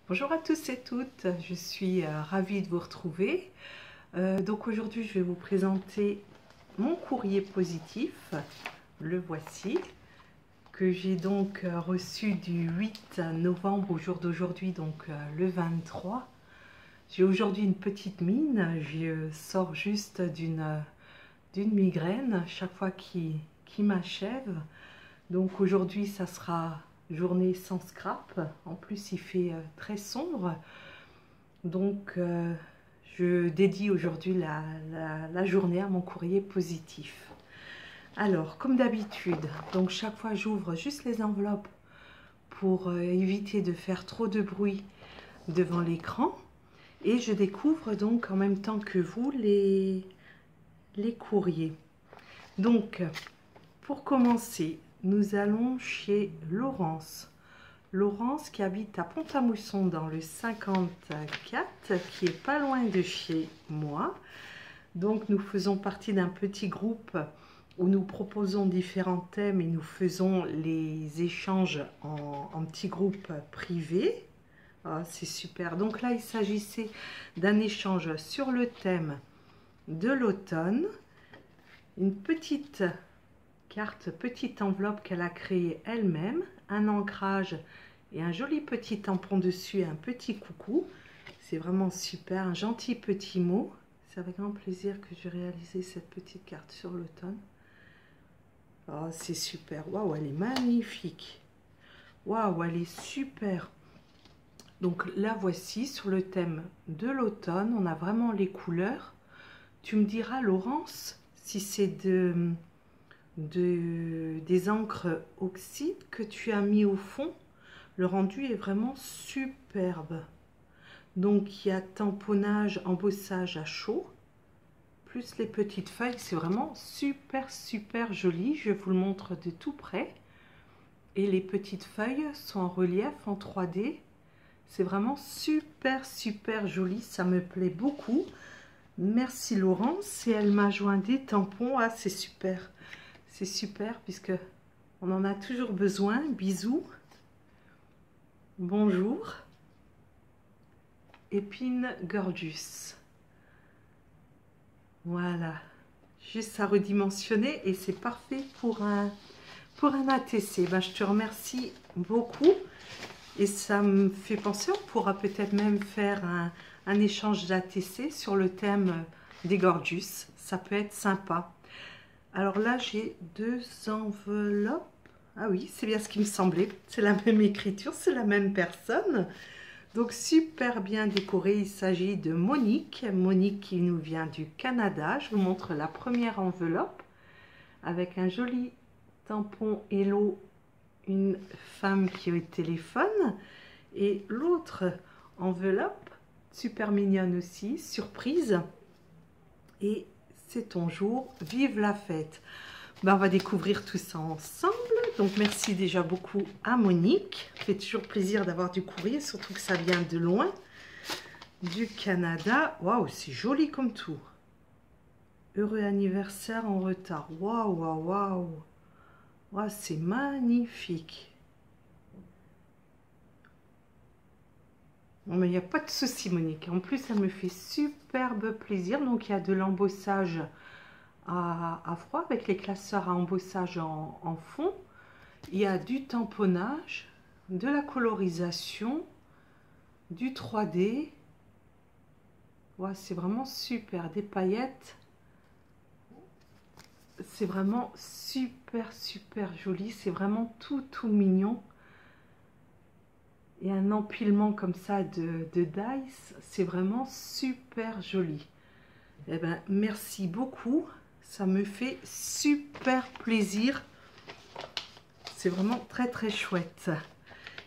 Bonjour à tous et toutes, je suis ravie de vous retrouver. Donc aujourd'hui je vais vous présenter mon courrier positif, le voici, que j'ai donc reçu du 8 novembre au jour d'aujourd'hui, donc le 23. J'ai aujourd'hui une petite mine, je sors juste d'une migraine chaque fois qui m'achève. Donc aujourd'hui ça sera journée sans scrap, en plus il fait très sombre, donc je dédie aujourd'hui la journée à mon courrier positif. Alors comme d'habitude, donc chaque fois j'ouvre juste les enveloppes pour éviter de faire trop de bruit devant l'écran, et je découvre donc en même temps que vous les courriers. Donc pour commencer, nous allons chez Laurence. Laurence qui habite à Pont-à-Mousson dans le 54, qui est pas loin de chez moi. Donc nous faisons partie d'un petit groupe où nous proposons différents thèmes et nous faisons les échanges en petits groupes privés. Ah, c'est super. Donc là, il s'agissait d'un échange sur le thème de l'automne. Une petite carte, petite enveloppe qu'elle a créée elle-même, un ancrage et un joli petit tampon dessus et un petit coucou. C'est vraiment super, un gentil petit mot. C'est avec grand plaisir que j'ai réalisé cette petite carte sur l'automne. Oh, c'est super. Waouh, elle est magnifique. Waouh, elle est super. Donc la voici sur le thème de l'automne. On a vraiment les couleurs. Tu me diras, Laurence, si c'est des encres oxyde que tu as mis au fond. Le rendu est vraiment superbe. Donc il y a tamponnage, embossage à chaud, plus les petites feuilles. C'est vraiment super joli. Je vous le montre de tout près. Et les petites feuilles sont en relief en 3D. C'est vraiment super joli. Ça me plaît beaucoup. Merci Laurence. Et elle m'a joint des tampons. Ah, c'est super. C'est super puisque on en a toujours besoin. Bisous. Bonjour. Épine Gorgeous. Voilà. Juste à redimensionner et c'est parfait pour un ATC. Ben, je te remercie beaucoup. Et ça me fait penser, on pourra peut-être même faire un échange d'ATC sur le thème des Gorgeous. Ça peut être sympa. Alors là, j'ai deux enveloppes. Ah oui, c'est bien ce qui me semblait. C'est la même écriture, c'est la même personne. Donc super bien décoré. Il s'agit de Monique. Monique qui nous vient du Canada. Je vous montre la première enveloppe avec un joli tampon Hello, une femme qui est au téléphone. Et l'autre enveloppe, super mignonne aussi, surprise. Et c'est ton jour, vive la fête. Ben, on va découvrir tout ça ensemble. Donc merci déjà beaucoup à Monique. Ça fait toujours plaisir d'avoir du courrier, surtout que ça vient de loin, du Canada. Waouh, c'est joli comme tout. Heureux anniversaire en retard. Waouh. Waouh, c'est magnifique. Bon, mais il n'y a pas de souci, Monique. En plus, ça me fait superbe plaisir. Donc, il y a de l'embossage à froid avec les classeurs à embossage en fond. Il y a du tamponnage, de la colorisation, du 3D. Ouais, c'est vraiment super. Des paillettes. C'est vraiment super joli. C'est vraiment tout mignon. Et un empilement comme ça de dice. C'est vraiment super joli. Eh ben, merci beaucoup. Ça me fait super plaisir. C'est vraiment très chouette.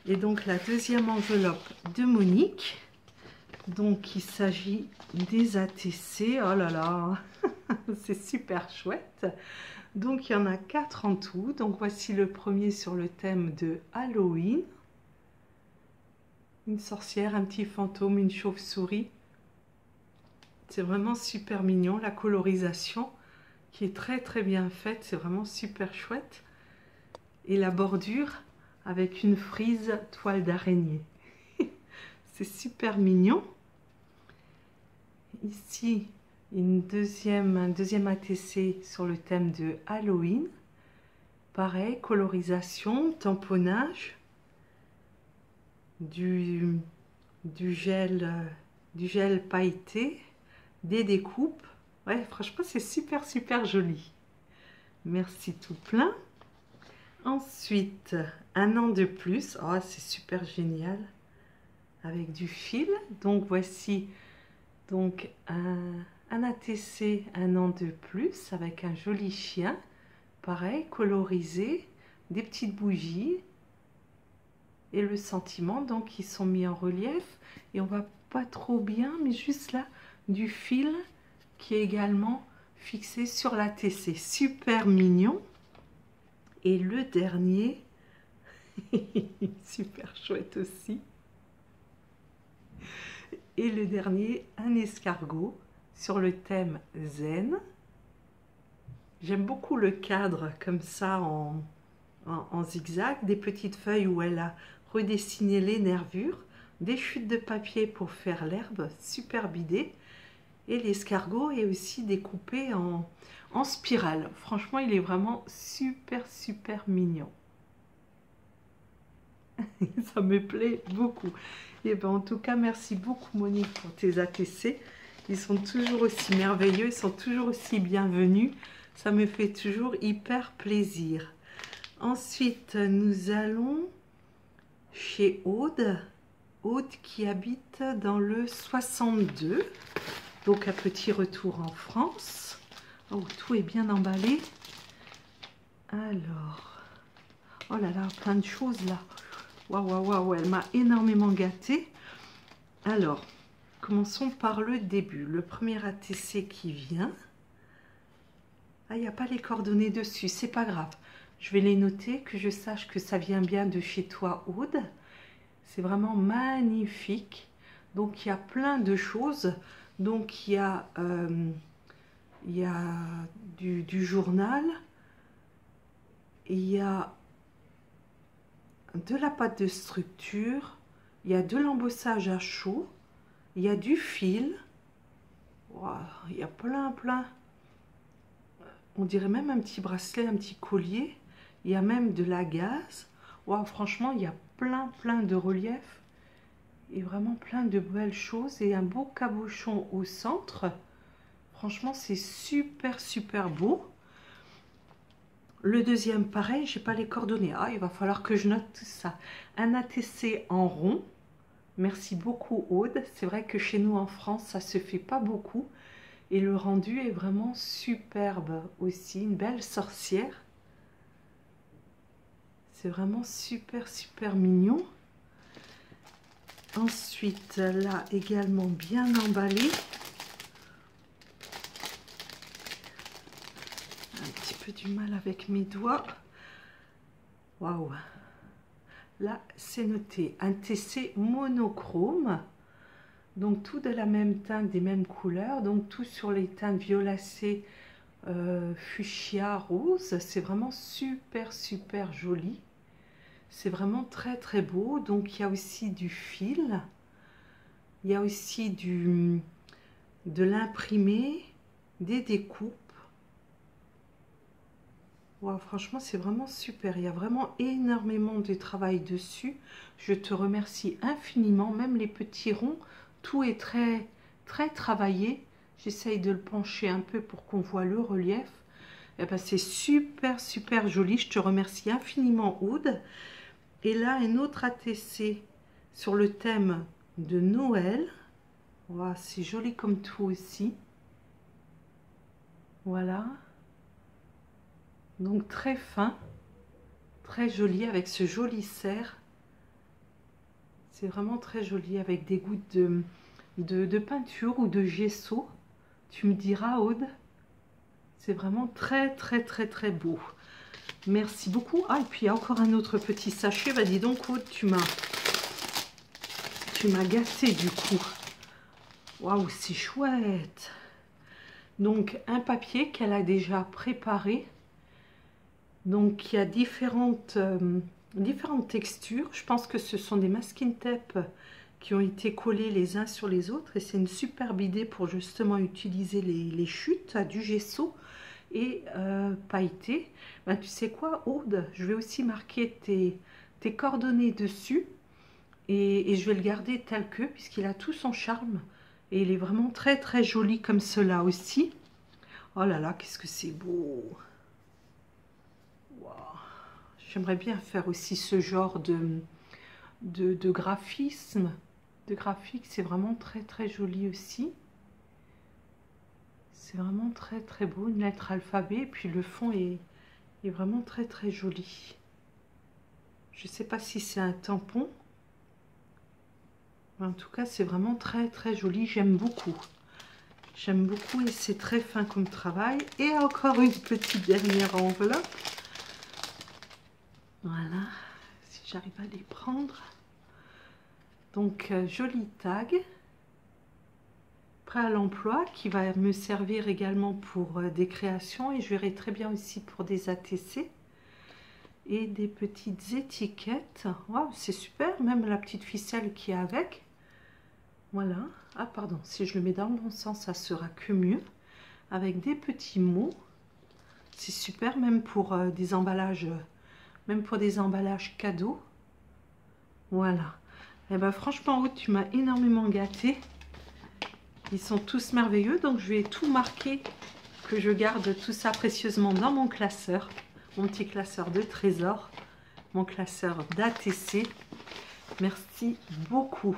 Et donc la deuxième enveloppe de Monique. Donc il s'agit des ATC. Oh là là, c'est super chouette. Donc il y en a 4 en tout. Donc voici le premier sur le thème de Halloween. Une sorcière, un petit fantôme, une chauve-souris. C'est vraiment super mignon. La colorisation qui est très bien faite. C'est vraiment super chouette. Et la bordure avec une frise toile d'araignée. c'est super mignon. Ici, un deuxième ATC sur le thème de Halloween. Pareil, colorisation, tamponnage, du gel pailleté, des découpes. Ouais, franchement, c'est super joli. Merci tout plein. Ensuite, un an de plus. Oh, c'est super génial. Avec du fil. Donc, voici donc un ATC, un an de plus, avec un joli chien. Pareil, colorisé, des petites bougies. Et le sentiment, donc, ils sont mis en relief. Et on voit pas trop bien, mais juste là, du fil qui est également fixé sur l'ATC. Super mignon. Et le dernier, super chouette aussi. Et le dernier, un escargot sur le thème zen. J'aime beaucoup le cadre comme ça en zigzag, des petites feuilles où elle a redessiné les nervures, des chutes de papier pour faire l'herbe, super idée. Et l'escargot est aussi découpé en spirale. Franchement, il est vraiment super mignon. Ça me plaît beaucoup. Et ben, en tout cas, merci beaucoup Monique pour tes ATC. Ils sont toujours aussi merveilleux, ils sont toujours aussi bienvenus. Ça me fait toujours hyper plaisir. Ensuite, nous allons chez Aude. Aude qui habite dans le 62. Donc, un petit retour en France. Oh, tout est bien emballé. Alors, oh là là, plein de choses là. Waouh, elle m'a énormément gâtée. Alors, commençons par le début. Le premier ATC qui vient. Ah, il n'y a pas les coordonnées dessus, c'est pas grave. Je vais les noter, que je sache que ça vient bien de chez toi, Aude. C'est vraiment magnifique. Donc, il y a plein de choses. Donc, il y a du journal. Il y a de la pâte de structure. Il y a de l'embossage à chaud. Il y a du fil. Wow, il y a plein. On dirait même un petit bracelet, un petit collier. Il y a même de la gaze. Wow, franchement, il y a plein de reliefs. Et vraiment plein de belles choses. Et un beau cabochon au centre. Franchement, c'est super beau. Le deuxième, pareil, j'ai pas les coordonnées. Ah, il va falloir que je note tout ça. Un ATC en rond. Merci beaucoup, Aude. C'est vrai que chez nous en France, ça se fait pas beaucoup. Et le rendu est vraiment superbe aussi. Une belle sorcière. C'est vraiment super mignon. Ensuite, là, également bien emballé. Un petit peu du mal avec mes doigts. Waouh! Là, c'est noté. Un TC monochrome. Donc, tout de la même teinte, des mêmes couleurs. Donc, tout sur les teintes violacées, fuchsia, rose. C'est vraiment super joli. C'est vraiment très beau. Donc, il y a aussi du fil. Il y a aussi de l'imprimé, des découpes. Wow, franchement, c'est vraiment super. Il y a vraiment énormément de travail dessus. Je te remercie infiniment. Même les petits ronds, tout est très travaillé. J'essaye de le pencher un peu pour qu'on voit le relief. Et ben, c'est super joli. Je te remercie infiniment, Aude. Et là, un autre ATC sur le thème de Noël. Wow, c'est joli comme tout aussi. Voilà. Donc très fin, très joli avec ce joli cerf. C'est vraiment très joli avec des gouttes de peinture ou de gesso. Tu me diras, Aude. C'est vraiment très beau. Merci beaucoup. Ah, et puis il y a encore un autre petit sachet. Bah dis donc, Aude, tu m'as gâté du coup. Waouh, c'est chouette. Donc un papier qu'elle a déjà préparé. Donc il y a différentes textures. Je pense que ce sont des masking tape qui ont été collés les uns sur les autres. Et c'est une superbe idée pour justement utiliser les chutes du gesso et pailleter. Ben, tu sais quoi, Aude, je vais aussi marquer tes coordonnées dessus. Et je vais le garder tel que, puisqu'il a tout son charme. Et il est vraiment très très joli comme cela aussi. Oh là là, qu'est-ce que c'est beau! Wow. J'aimerais bien faire aussi ce genre de graphisme. De graphique, c'est vraiment très très joli aussi. C'est vraiment très très beau, une lettre alphabet. Et puis le fond est vraiment très très joli. Je ne sais pas si c'est un tampon. En tout cas, c'est vraiment très très joli. J'aime beaucoup. J'aime beaucoup et c'est très fin comme travail. Et encore une petite dernière enveloppe. Voilà, si j'arrive à les prendre. Donc, joli tag. Prêt à l'emploi qui va me servir également pour des créations. Et je verrai très bien aussi pour des ATC. Et des petites étiquettes. Wow, c'est super, même la petite ficelle qui est avec. Voilà. Ah pardon, si je le mets dans le bon sens, ça sera que mieux. Avec des petits mots. C'est super, même pour des emballages, cadeaux. Voilà. Et ben franchement, Aude, tu m'as énormément gâté. Ils sont tous merveilleux, donc je vais tout marquer, que je garde tout ça précieusement dans mon classeur. Mon petit classeur de trésors. Mon classeur d'ATC. Merci beaucoup.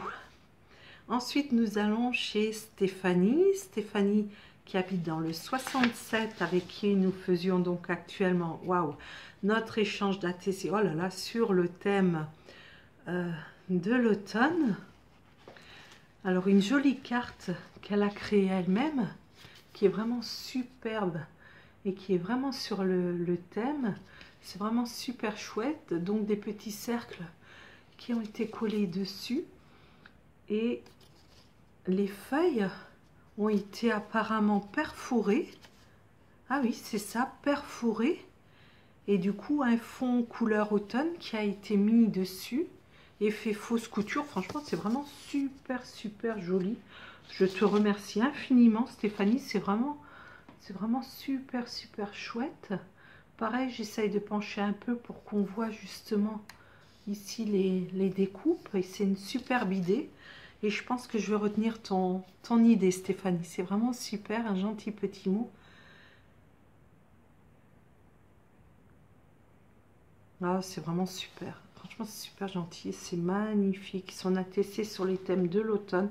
Ensuite, nous allons chez Stéphanie. Stéphanie qui habite dans le 67, avec qui nous faisions donc actuellement, waouh, notre échange d'ATC, oh là là, sur le thème de l'automne. Alors, une jolie carte qu'elle a créée elle-même, qui est vraiment superbe et qui est vraiment sur le thème. C'est vraiment super chouette. Donc, des petits cercles qui ont été collés dessus. Et les feuilles ont été apparemment perforées. Ah oui, c'est ça, perforées. Et du coup, un fond couleur automne qui a été mis dessus et fait fausse couture. Franchement, c'est vraiment super, super joli. Je te remercie infiniment, Stéphanie. C'est vraiment super, super chouette. Pareil, j'essaye de pencher un peu pour qu'on voit justement ici les découpes. Et c'est une superbe idée. Et je pense que je vais retenir ton idée, Stéphanie. C'est vraiment super, un gentil petit mot. Ah, c'est vraiment super. Franchement, c'est super gentil. C'est magnifique. Son ATC sur les thèmes de l'automne.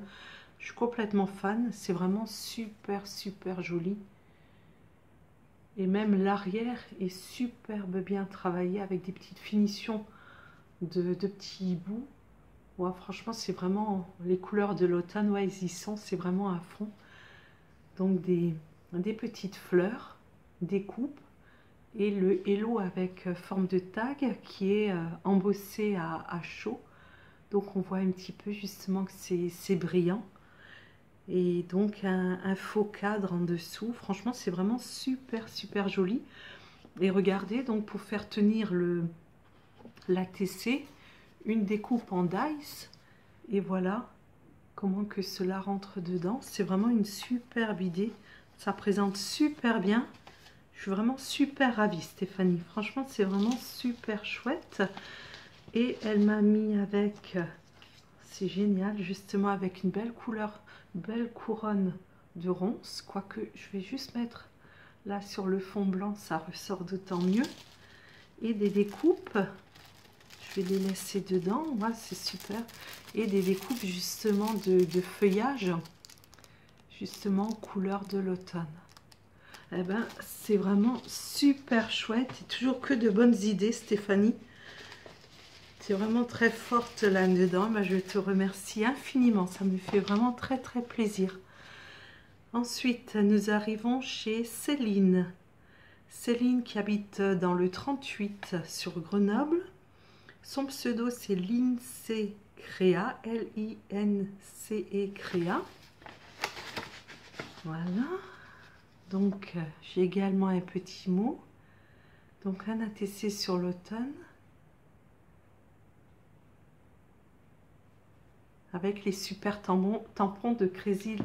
Je suis complètement fan. C'est vraiment super, super joli. Et même l'arrière est superbe bien travaillé avec des petites finitions de petits bouts. Ouais, franchement, c'est vraiment les couleurs de l'automne. Ouais, ils y sont. C'est vraiment à fond. Donc, des petites fleurs, des coupes. Et le hello avec forme de tag qui est embossé à chaud. Donc on voit un petit peu justement que c'est brillant. Et donc un faux cadre en dessous. Franchement, c'est vraiment super, super joli. Et regardez, donc pour faire tenir l'ATC, une découpe en dice. Et voilà comment que cela rentre dedans. C'est vraiment une superbe idée. Ça présente super bien. Je suis vraiment super ravie, Stéphanie. Franchement, c'est vraiment super chouette. Et elle m'a mis avec, c'est génial, justement avec une belle couleur, belle couronne de ronces. Quoique, je vais juste mettre là sur le fond blanc, ça ressort d'autant mieux. Et des découpes, je vais les laisser dedans. Moi, c'est super. Et des découpes justement de feuillage, justement couleur de l'automne. Eh ben, c'est vraiment super chouette. Et toujours que de bonnes idées, Stéphanie. Tu es vraiment très forte là-dedans. Ben, je te remercie infiniment. Ça me fait vraiment très, très plaisir. Ensuite, nous arrivons chez Céline. Céline qui habite dans le 38 sur Grenoble. Son pseudo, c'est Lince Créa. L-I-N-C-E Créa. Voilà. Donc, j'ai également un petit mot. Donc, un ATC sur l'automne. avec les super tampons de Crazy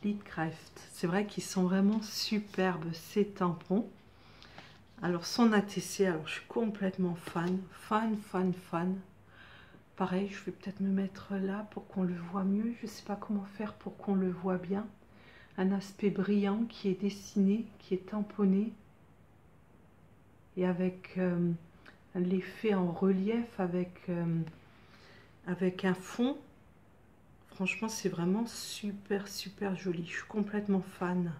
Leadcraft. C'est vrai qu'ils sont vraiment superbes ces tampons. Alors son ATC, alors je suis complètement fan. Pareil, je vais peut-être me mettre là pour qu'on le voit mieux. Je ne sais pas comment faire pour qu'on le voit bien. Un aspect brillant qui est dessiné, qui est tamponné. Et avec l'effet en relief, avec un fond. Franchement, c'est vraiment super joli. Je suis complètement fan.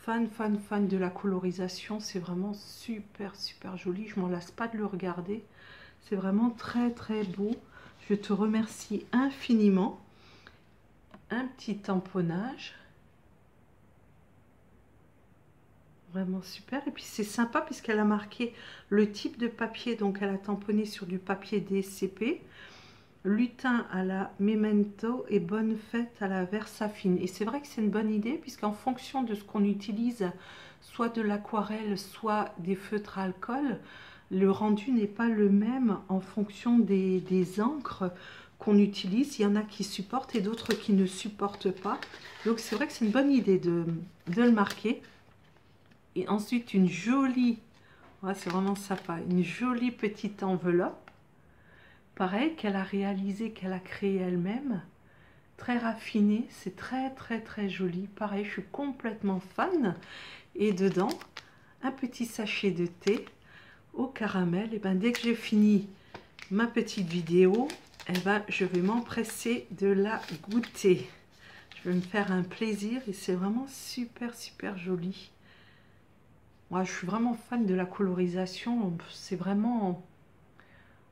Fan de la colorisation. C'est vraiment super joli. Je m'en lasse pas de le regarder. C'est vraiment très beau. Je te remercie infiniment. Un petit tamponnage. Vraiment super. Et puis c'est sympa puisqu'elle a marqué le type de papier. Donc elle a tamponné sur du papier DCP. Lutin à la Memento et Bonne Fête à la Versafine. Et c'est vrai que c'est une bonne idée puisqu'en fonction de ce qu'on utilise, soit de l'aquarelle, soit des feutres à alcool, le rendu n'est pas le même en fonction des encres qu'on utilise. Il y en a qui supportent et d'autres qui ne supportent pas. Donc c'est vrai que c'est une bonne idée de le marquer. Et ensuite une jolie, ouais, c'est vraiment sympa, une jolie petite enveloppe. Pareil, qu'elle a réalisé, qu'elle a créé elle-même. Très raffiné, c'est très joli. Pareil, je suis complètement fan. Et dedans, un petit sachet de thé au caramel. Et ben, dès que j'ai fini ma petite vidéo, eh ben, je vais m'empresser de la goûter. Je vais me faire un plaisir et c'est vraiment super joli. Moi, je suis vraiment fan de la colorisation. C'est vraiment...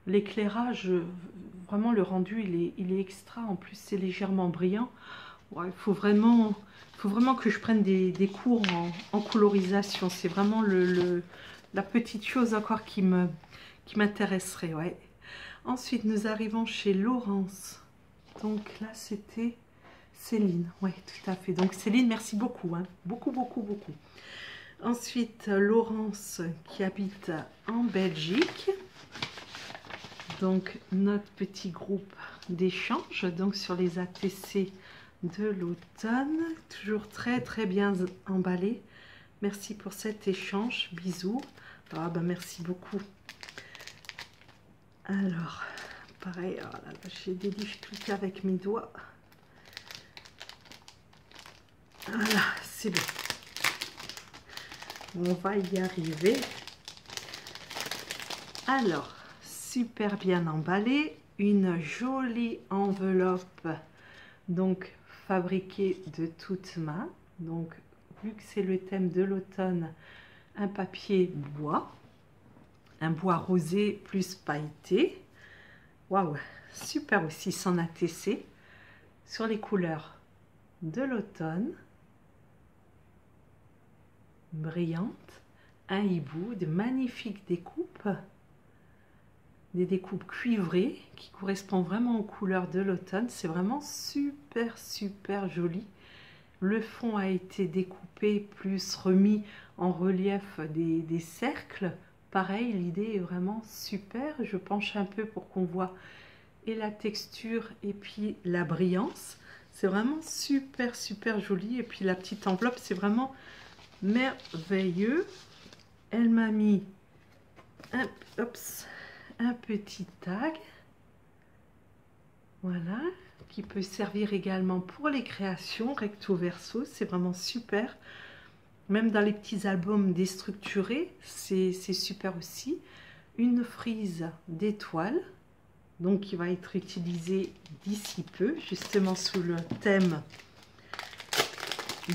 L'éclairage, vraiment le rendu, il est extra. En plus, c'est légèrement brillant. Ouais, il faut vraiment que je prenne des cours en colorisation. C'est vraiment la petite chose encore qui m'intéresserait. Ouais. Ensuite, nous arrivons chez Laurence. Donc là, c'était Céline. Oui, tout à fait. Donc Céline, merci beaucoup. Hein. Beaucoup. Ensuite, Laurence qui habite en Belgique. Donc notre petit groupe d'échange donc sur les ATC de l'automne, toujours très bien emballé. Merci pour cet échange, bisous. Ah ben merci beaucoup. Alors pareil, oh là là, j'ai des difficultés avec mes doigts. Voilà, c'est bon, on va y arriver. Alors super bien emballé, une jolie enveloppe donc fabriquée de toutes mains. Donc vu que c'est le thème de l'automne, un papier bois, un bois rosé plus pailleté. Waouh, super aussi son ATC sur les couleurs de l'automne, brillante, un hibou, de magnifiques découpes. Des découpes cuivrées qui correspondent vraiment aux couleurs de l'automne. C'est vraiment super joli. Le fond a été découpé plus remis en relief des cercles. Pareil, l'idée est vraiment super. Je penche un peu pour qu'on voit et la texture et puis la brillance. C'est vraiment super joli. Et puis la petite enveloppe, c'est vraiment merveilleux. Elle m'a mis un petit tag, voilà, qui peut servir également pour les créations recto verso. C'est vraiment super, même dans les petits albums déstructurés, c'est super aussi. Une frise d'étoiles, donc qui va être utilisée d'ici peu, justement sous le thème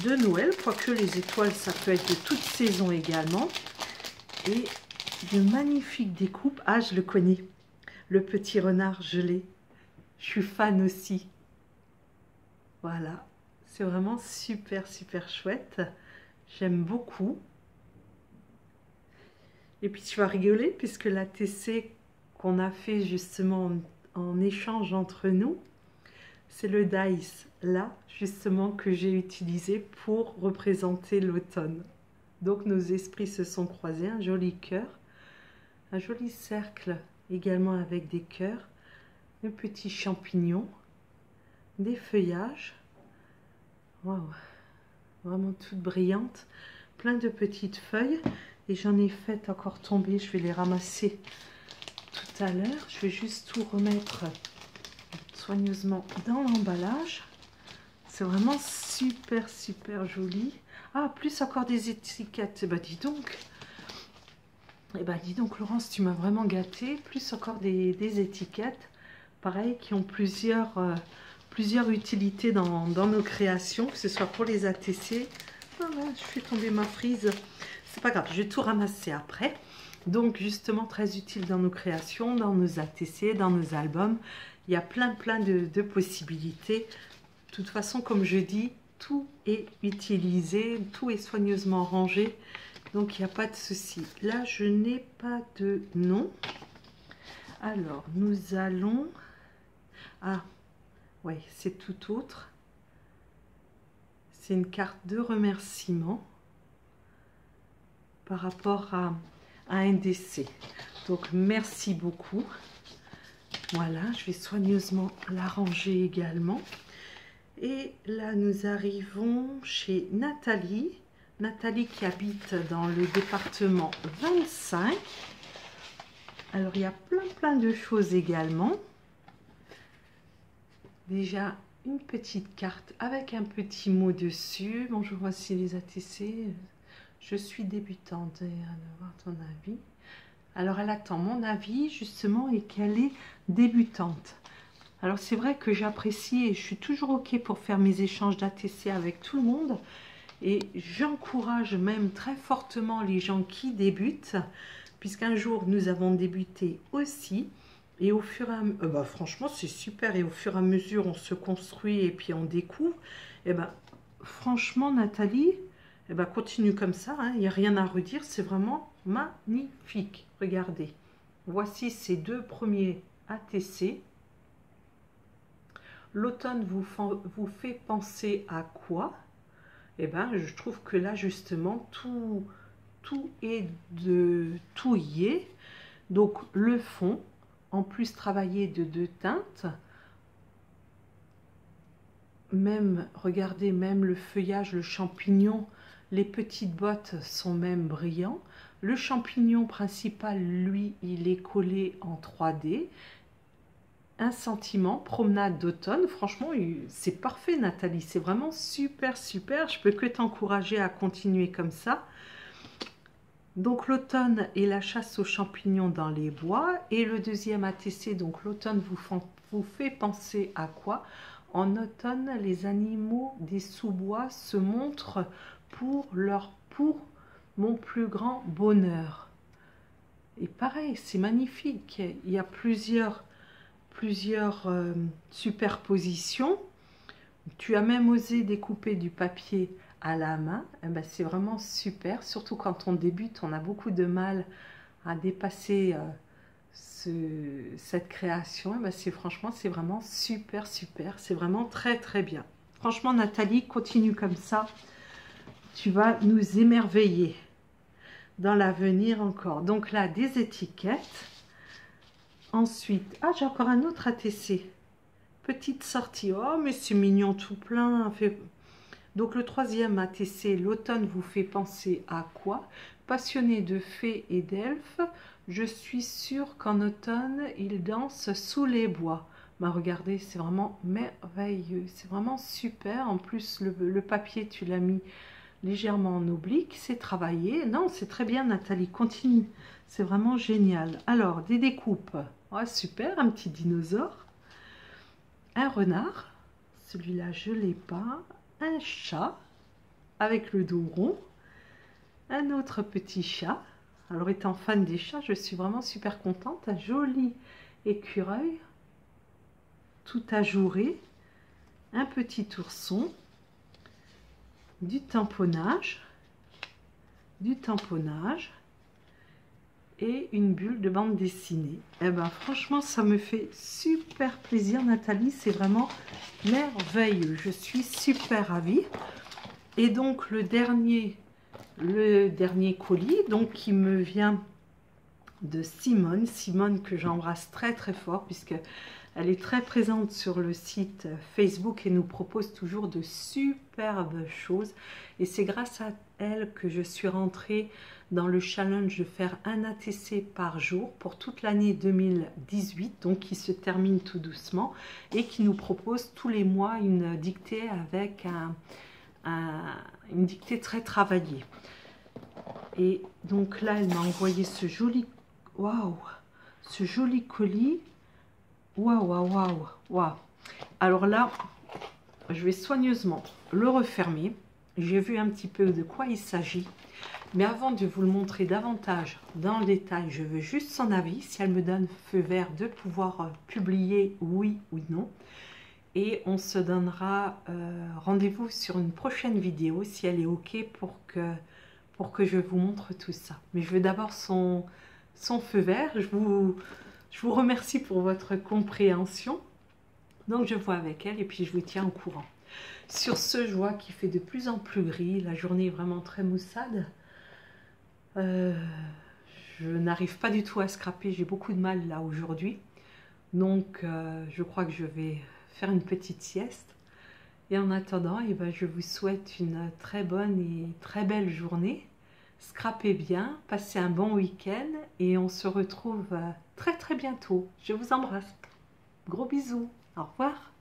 de Noël, quoique les étoiles ça peut être de toute saison également. Et de magnifiques découpes. Ah, je le connais, le petit renard gelé. Je suis fan aussi. Voilà, c'est vraiment super chouette. J'aime beaucoup. Et puis tu vas rigoler puisque l'ATC qu'on a fait justement en échange entre nous, c'est le dice là justement que j'ai utilisé pour représenter l'automne. Donc nos esprits se sont croisés, un joli cœur. Un joli cercle également avec des cœurs, un petit champignon. des feuillages. Waouh, vraiment toutes brillantes, plein de petites feuilles. Et j'en ai fait encore tomber, je vais les ramasser tout à l'heure. Je vais juste tout remettre soigneusement dans l'emballage. C'est vraiment super, super joli. Ah, plus encore des étiquettes. Eh ben, dis donc. Eh ben, dis donc, Laurence, tu m'as vraiment gâtée. Plus encore des étiquettes. Pareil, qui ont plusieurs utilités dans nos créations, que ce soit pour les ATC. Ah là, je fais tomber ma frise. C'est pas grave, je vais tout ramasser après. Donc, justement, très utile dans nos créations, dans nos ATC, dans nos albums. Il y a plein de possibilités. De toute façon, comme je dis, tout est utilisé, tout est soigneusement rangé. Donc, il n'y a pas de souci. Là, je n'ai pas de nom. Alors, nous allons... Ah, ouais, c'est tout autre. C'est une carte de remerciement par rapport à un décès. Donc, merci beaucoup. Voilà, je vais soigneusement la ranger également. Et là, nous arrivons chez Nathalie. Nathalie qui habite dans le département 25. Alors, il y a plein de choses également. Déjà, une petite carte avec un petit mot dessus. Bonjour, voici les ATC. Je suis débutante. Et avoir ton avis. Alors, elle attend mon avis, justement, et qu'elle est débutante. Alors, c'est vrai que j'apprécie et je suis toujours OK pour faire mes échanges d'ATC avec tout le monde. Et j'encourage même très fortement les gens qui débutent, puisqu'un jour, nous avons débuté aussi. Et au fur et à mesure, franchement, c'est super. Et au fur et à mesure, on se construit et puis on découvre. Et franchement, Nathalie, continue comme ça. Il n'y a rien à redire. C'est vraiment magnifique. Regardez. Voici ces deux premiers ATC. L'automne vous fait penser à quoi? Je trouve que là, justement, tout y est. Donc, le fond, en plus travaillé de 2 teintes. Même, regardez, même le feuillage, le champignon, les petites bottes sont même brillants. Le champignon principal, lui, il est collé en 3D. Un sentiment, promenade d'automne. Franchement, c'est parfait, Nathalie. C'est vraiment super, super. Je peux que t'encourager à continuer comme ça. Donc, l'automne et la chasse aux champignons dans les bois. Et le deuxième ATC, donc l'automne vous fait penser à quoi? En automne, les animaux des sous-bois se montrent pour mon plus grand bonheur. Et pareil, c'est magnifique. Il y a plusieurs superpositions. Tu as même osé découper du papier à la main. C'est vraiment super, surtout quand on débute, on a beaucoup de mal à dépasser cette création. Franchement, c'est vraiment super, c'est vraiment très bien. Franchement, Nathalie, continue comme ça, tu vas nous émerveiller dans l'avenir encore. Donc là, des étiquettes. Ensuite, j'ai encore un autre ATC. Petite sortie. Oh, mais c'est mignon tout plein. Donc, le troisième ATC, l'automne vous fait penser à quoi? Passionné de fées et d'elfes, je suis sûre qu'en automne, ils dansent sous les bois. Regardez, c'est vraiment merveilleux. C'est vraiment super. En plus, le papier, tu l'as mis légèrement en oblique. C'est travaillé. Non, c'est très bien, Nathalie. Continue. C'est vraiment génial. Alors, des découpes. Oh, super, un petit dinosaure. Un renard. Celui-là, je ne l'ai pas. Un chat avec le dos rond. Un autre petit chat. Alors, étant fan des chats, je suis vraiment super contente. Un joli écureuil. Tout ajouré. Un petit ourson. Du tamponnage. Et une bulle de bande dessinée. Franchement, ça me fait super plaisir, Nathalie. C'est vraiment merveilleux. Je suis super ravie. Et donc, le dernier colis, donc, qui me vient de Simone. Simone que j'embrasse très fort, puisque Elle est très présente sur le site Facebook et nous propose toujours de superbes choses. Et c'est grâce à elle que je suis rentrée dans le challenge de faire un ATC par jour pour toute l'année 2018, donc qui se termine tout doucement et qui nous propose tous les mois une dictée avec une dictée très travaillée. Et donc là, elle m'a envoyé ce joli, waouh, ce joli colis. Waouh, waouh, waouh, waouh. Alors là, je vais soigneusement le refermer. J'ai vu un petit peu de quoi il s'agit. Mais avant de vous le montrer davantage dans le détail, je veux juste son avis, si elle me donne feu vert de pouvoir publier oui ou non. Et on se donnera rendez-vous sur une prochaine vidéo, si elle est OK, pour que je vous montre tout ça. Mais je veux d'abord son feu vert. Je vous remercie pour votre compréhension. Donc je vois avec elle et puis je vous tiens au courant. Sur ce, je vois qu'il fait de plus en plus gris. La journée est vraiment très maussade. Je n'arrive pas du tout à scraper, j'ai beaucoup de mal là aujourd'hui. Donc je crois que je vais faire une petite sieste. Et en attendant, je vous souhaite une très bonne et très belle journée. Scrapez bien, passez un bon week-end et on se retrouve très très bientôt. Je vous embrasse. Gros bisous. Au revoir.